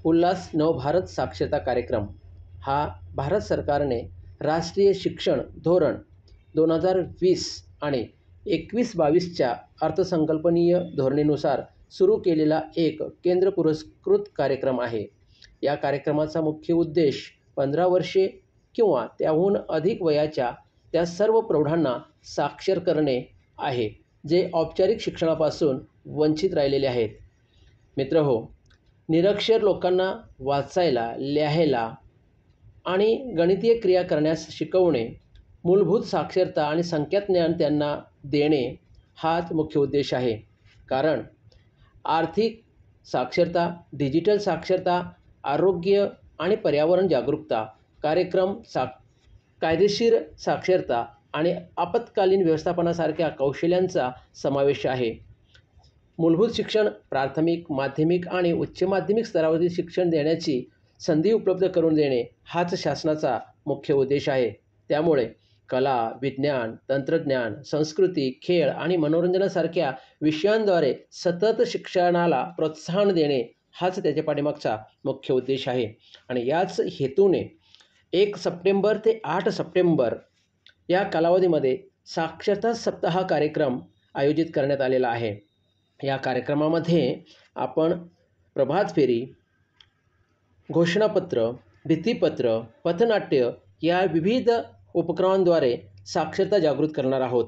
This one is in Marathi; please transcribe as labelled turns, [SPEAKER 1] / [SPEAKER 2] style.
[SPEAKER 1] उल्हास नवभारत साक्षरता कार्यक्रम हा भारत सरकारने राष्ट्रीय शिक्षण धोरण 2020 आणि 21-22च्या अर्थसंकल्पनीय धोरणेनुसार सुरू केलेला एक केंद्र पुरस्कृत कार्यक्रम आहे. या कार्यक्रमाचा मुख्य उद्देश 15 वर्षे किंवा त्याहून अधिक वयाच्या त्या सर्व प्रौढांना साक्षर करणे आहे जे औपचारिक शिक्षणापासून वंचित राहिलेले आहेत. मित्रहो, निरक्षर लोकांना वाचायला, लिहायला आणि गणितीय क्रिया करण्यास शिकवणे, मूलभूत साक्षरता आणि संख्याज्ञान त्यांना देणे हाच मुख्य उद्देश आहे. कारण आर्थिक साक्षरता, डिजिटल साक्षरता, आरोग्य आणि पर्यावरण जागरूकता कार्यक्रम, कायदेशीर साक्षरता आणि आपत्कालीन व्यवस्थापनासारख्या कौशल्यांचा समावेश आहे. मूलभूत शिक्षण, प्राथमिक, माध्यमिक आणि उच्च माध्यमिक स्तरावरील शिक्षण देण्याची संधी उपलब्ध करून देणे हाच शासनाचा मुख्य उद्देश आहे. त्यामुळे कला, विज्ञान, तंत्रज्ञान, संस्कृती, खेळ आणि मनोरंजनासारख्या विषयांद्वारे सतत शिक्षणाला प्रोत्साहन देणे हाच त्याच्या पाठीमागचा मुख्य उद्देश आहे. आणि याच हेतूने 1 सप्टेंबर ते 8 सप्टेंबर या कालावधीमध्ये साक्षरता सप्ताह कार्यक्रम आयोजित करण्यात आलेला आहे. या कार्यक्रमामध्ये आपण प्रभात फेरी, घोषणापत्र, भित्तीपत्र, पथनाट्य या विविध उपक्रमांद्वारे साक्षरता जागृत करणार आहोत.